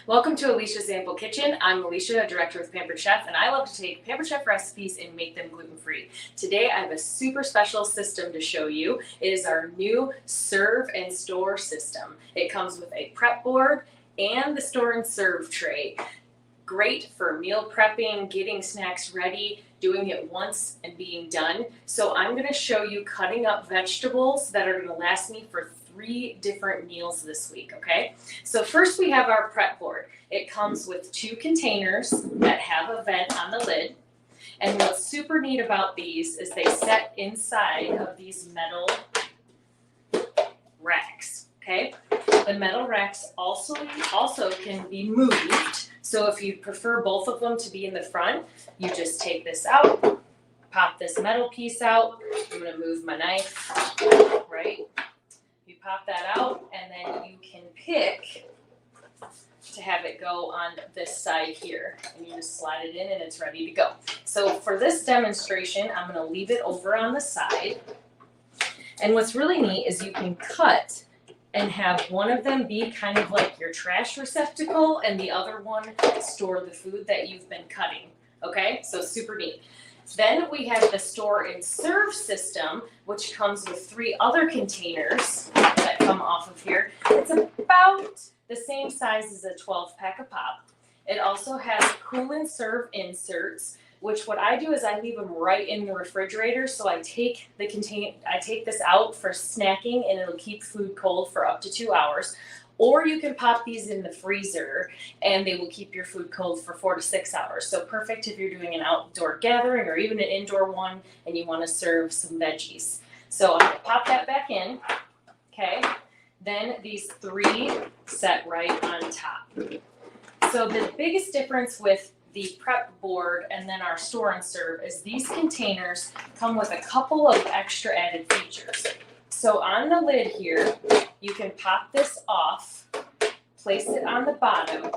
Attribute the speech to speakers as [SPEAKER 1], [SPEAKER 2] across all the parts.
[SPEAKER 1] Welcome to Alicia's Sample Kitchen. I'm Alicia, a director with Pampered Chef, and I love to take Pampered Chef recipes and make them gluten-free. Today I have a super special system to show you. It is our new serve and store system. It comes with a prep board and the store and serve tray. Great for meal prepping, getting snacks ready, doing it once and being done. So I'm going to show you cutting up vegetables that are going to last me for 3 different meals this week, okay? So first we have our prep board. It comes with 2 containers that have a vent on the lid. And what's super neat about these is they set inside of these metal racks, okay? The metal racks also can be moved. So if you prefer both of them to be in the front, you just take this out, pop this metal piece out. I'm gonna move my knife, right? You pop that out, and then you can pick to have it go on this side here. And you just slide it in and it's ready to go. So for this demonstration, I'm gonna leave it over on the side. And what's really neat is you can cut and have one of them be kind of like your trash receptacle and the other one store the food that you've been cutting, okay? So super neat. Then we have the store and serve system, which comes with 3 other containers that come off of here. It's about the same size as a 12-pack of pop. It also has cool and serve inserts, which what I do is I leave them right in the refrigerator. So I take this out for snacking and it'll keep food cold for up to 2 hours. Or you can pop these in the freezer and they will keep your food cold for 4 to 6 hours. So perfect if you're doing an outdoor gathering or even an indoor one and you want to serve some veggies. So I'm gonna pop that back in, okay? Then these 3 set right on top. So the biggest difference with the prep board and then our store and serve is these containers come with a couple of extra added features. So on the lid here, you can pop this off, place it on the bottom,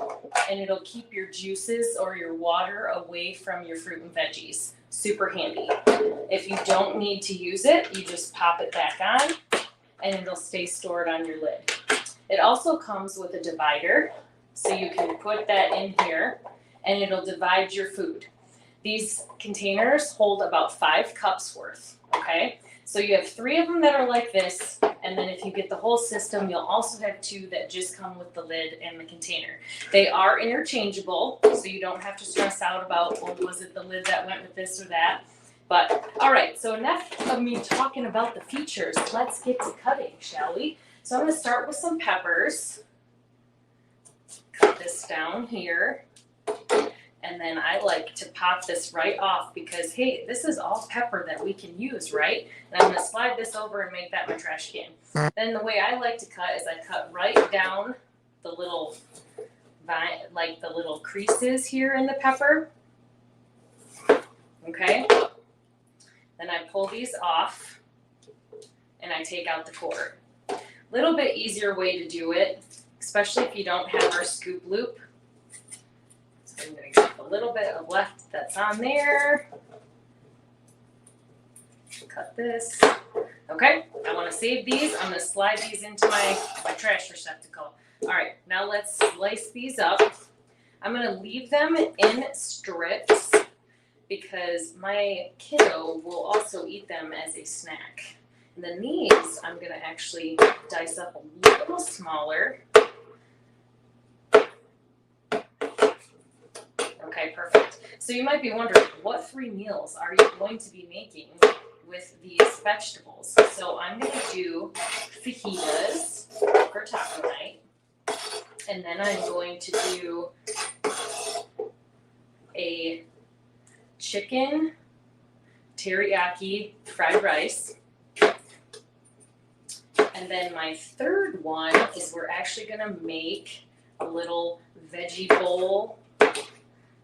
[SPEAKER 1] and it'll keep your juices or your water away from your fruit and veggies. Super handy. If you don't need to use it, you just pop it back on and it'll stay stored on your lid. It also comes with a divider, so you can put that in here and it'll divide your food. These containers hold about 5 cups worth, okay? So you have 3 of them that are like this, and then if you get the whole system, you'll also have 2 that just come with the lid and the container. They are interchangeable, so you don't have to stress out about, well, was it the lid that went with this or that? But, all right, so enough of me talking about the features. Let's get to cutting, shall we? So I'm gonna start with some peppers. Cut this down here. And then I like to pop this right off because, hey, this is all pepper that we can use, right? And I'm going to slide this over and make that my trash can. Then the way I like to cut is I cut right down the little creases here in the pepper. Okay? Then I pull these off and I take out the core. Little bit easier way to do it, especially if you don't have our scoop loop. I'm going to get a little bit of left that's on there. Cut this. Okay, I want to save these. I'm going to slide these into my trash receptacle. All right, now let's slice these up. I'm going to leave them in strips because my kiddo will also eat them as a snack. And then these, I'm going to actually dice up a little smaller. Okay, perfect. So you might be wondering, what 3 meals are you going to be making with these vegetables? So I'm going to do fajitas for taco night. And then I'm going to do a chicken teriyaki fried rice. And then my third one is we're actually going to make a little veggie bowl.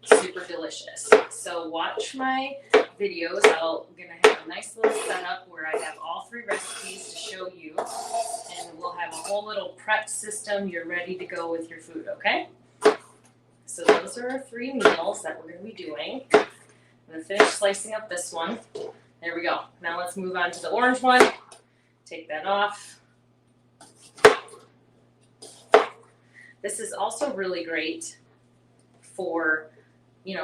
[SPEAKER 1] Super delicious. So watch my videos. I'm going to have a nice little setup where I have all 3 recipes to show you. And we'll have a whole little prep system. You're ready to go with your food, okay? So those are our 3 meals that we're going to be doing. I'm going to finish slicing up this one. There we go. Now let's move on to the orange one. Take that off. This is also really great for,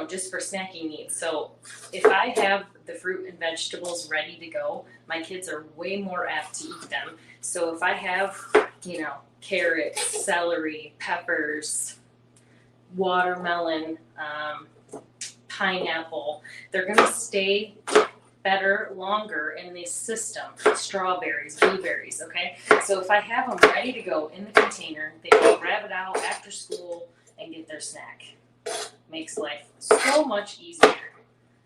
[SPEAKER 1] just for snacking needs. So if I have the fruit and vegetables ready to go, my kids are way more apt to eat them. So if I have, carrots, celery, peppers, watermelon, pineapple, they're going to stay better longer in this system. Strawberries, blueberries, okay? So if I have them ready to go in the container, they can grab it out after school and get their snack. Makes life so much easier.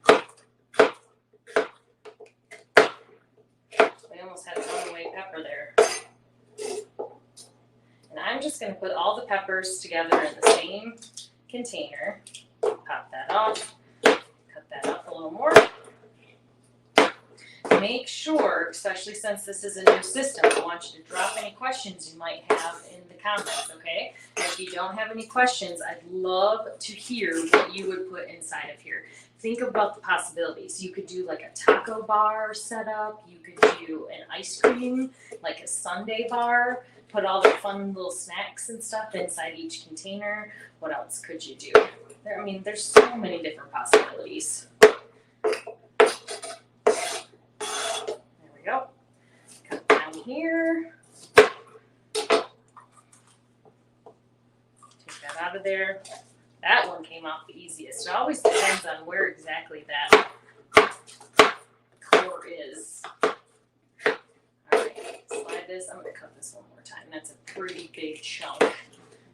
[SPEAKER 1] We almost had a runaway pepper there. And I'm just going to put all the peppers together in the same container. Pop that off. Cut that up a little more. Make sure, especially since this is a new system, I want you to drop any questions you might have in the comments, okay? And if you don't have any questions, I'd love to hear what you would put inside of here. Think about the possibilities. You could do like a taco bar setup. You could do an ice cream, like a sundae bar. Put all the fun little snacks and stuff inside each container. What else could you do? There's so many different possibilities. Go. Cut down here. Take that out of there. That one came off the easiest. It always depends on where exactly that core is. Alright, slide this. I'm going to cut this one more time. That's a pretty big chunk.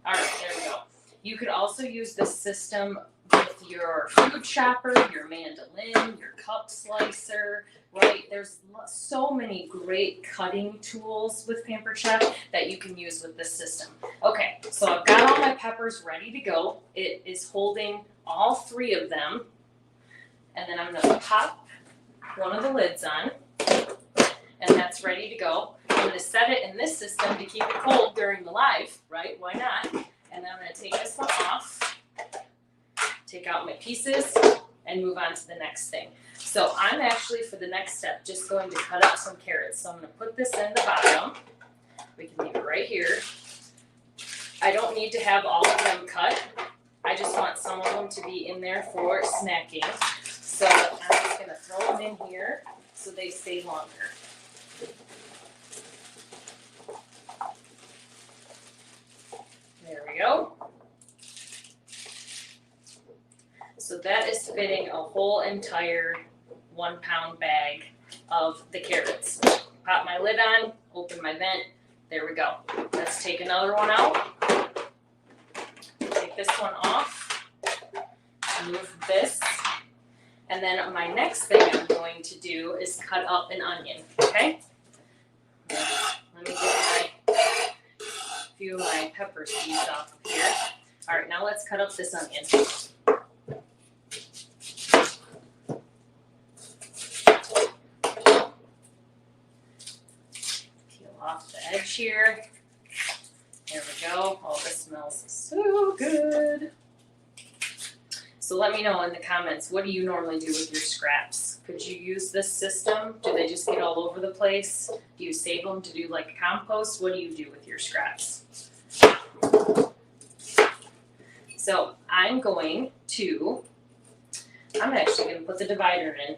[SPEAKER 1] Alright, there we go. You could also use this system with your food chopper, your mandolin, your cup slicer, right? There's so many great cutting tools with Pampered Chef that you can use with this system. Okay, so I've got all my peppers ready to go. It is holding all 3 of them. And then I'm going to pop one of the lids on. And that's ready to go. I'm going to set it in this system to keep it cold during the live, right? Why not? And then I'm going to take this one off. Take out my pieces and move on to the next thing. So I'm actually, for the next step, just going to cut up some carrots. So I'm going to put this in the bottom. We can leave it right here. I don't need to have all of them cut. I just want some of them to be in there for snacking. So I'm just going to throw them in here so they stay longer. There we go. So that is fitting a whole entire 1 pound bag of the carrots. Pop my lid on, open my vent. There we go. Let's take another one out. Take this one off. Move this. And then my next thing I'm going to do is cut up an onion, okay? Let me get a few of my pepper seeds off of here. All right, now let's cut up this onion. Off the edge here. There we go. Oh, this smells so good. So let me know in the comments, what do you normally do with your scraps? Could you use this system? Do they just get all over the place? Do you save them to do like compost? What do you do with your scraps? So I'm actually going to put the divider in.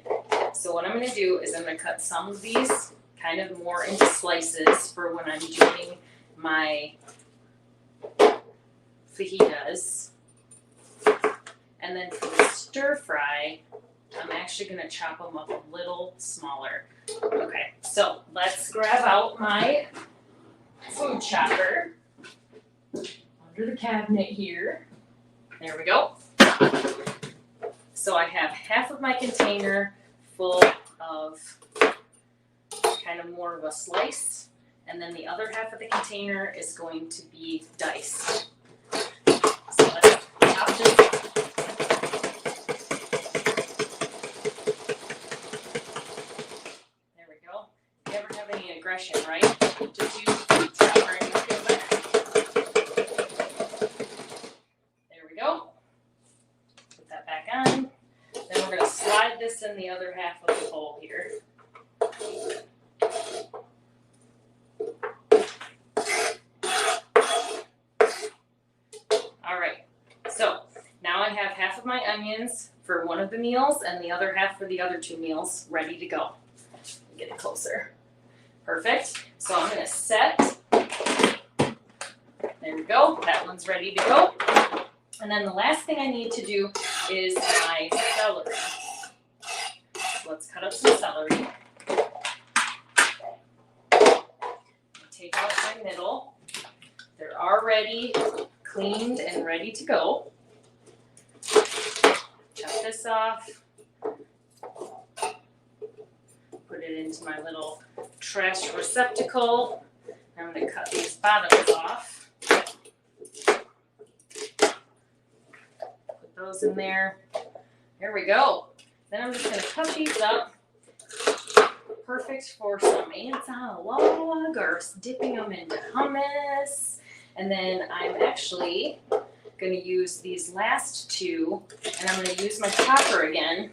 [SPEAKER 1] So what I'm going to do is I'm going to cut some of these kind of more into slices for when I'm doing my fajitas. And then for the stir fry, I'm actually going to chop them up a little smaller. Okay, so let's grab out my food chopper under the cabinet here. There we go. So I have half of my container full of kind of more of a slice, and then the other half of the container is going to be diced. So let's chop this up. There we go. Never have any aggression, right? Just use the food chopper and you'll feel better. There we go. Put that back on. Then we're going to slide this in the other half of the bowl here. All right, so now I have half of my onions for one of the meals and the other half for the other 2 meals ready to go. Get it closer. Perfect. So I'm gonna set, there we go, that one's ready to go. And then the last thing I need to do is my celery. So let's cut up some celery. Take out my middle. They're already cleaned and ready to go. Chop this off. Put it into my little trash receptacle. I'm going to cut these bottoms off. Put those in there. There we go. Then I'm just going to cut these up. Perfect for some ants on a log or dipping them into hummus. And then I'm actually going to use these last 2, and I'm going to use my chopper again,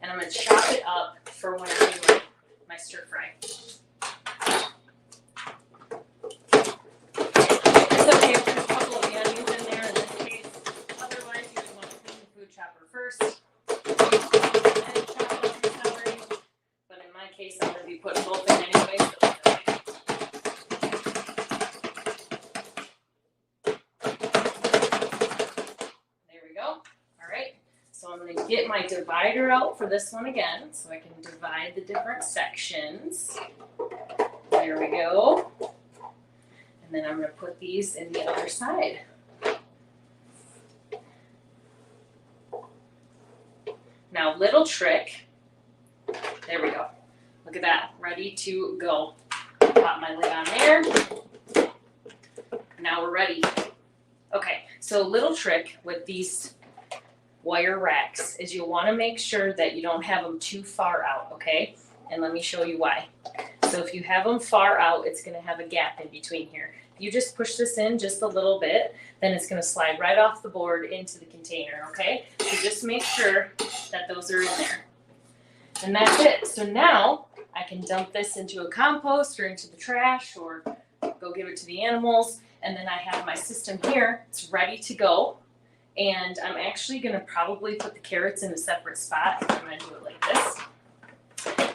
[SPEAKER 1] and I'm going to chop it up for when I do my stir fry. It's okay if there's a couple of the onions in there in this case. Otherwise, you would want to clean the food chopper first. And chop up your celery. But in my case, I'm going to be putting both in anyway. So there we go. All right. So I'm going to get my divider out for this one again so I can divide the different sections. There we go. And then I'm going to put these in the other side. Now, little trick. There we go. Look at that. Ready to go. Pop my lid on there. Now we're ready. Okay, so little trick with these wire racks is you want to make sure that you don't have them too far out, okay? And let me show you why. So if you have them far out, it's going to have a gap in between here. If you just push this in just a little bit, then it's going to slide right off the board into the container, okay? So just make sure that those are in there. And that's it. So now I can dump this into a compost or into the trash or go give it to the animals. And then I have my system here. It's ready to go. And I'm actually going to probably put the carrots in a separate spot. I'm going to do it like this.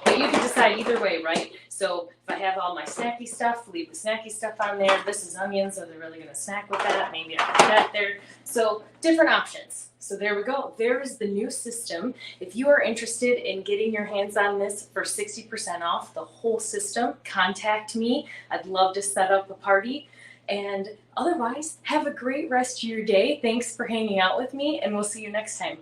[SPEAKER 1] But you can decide either way, right? So if I have all my snacky stuff, leave the snacky stuff on there. This is onions. Are they really going to snack with that? Maybe I put that there. So different options. So there we go. There is the new system. If you are interested in getting your hands on this for 60% off the whole system, contact me. I'd love to set up a party. And otherwise, have a great rest of your day. Thanks for hanging out with me, and we'll see you next time.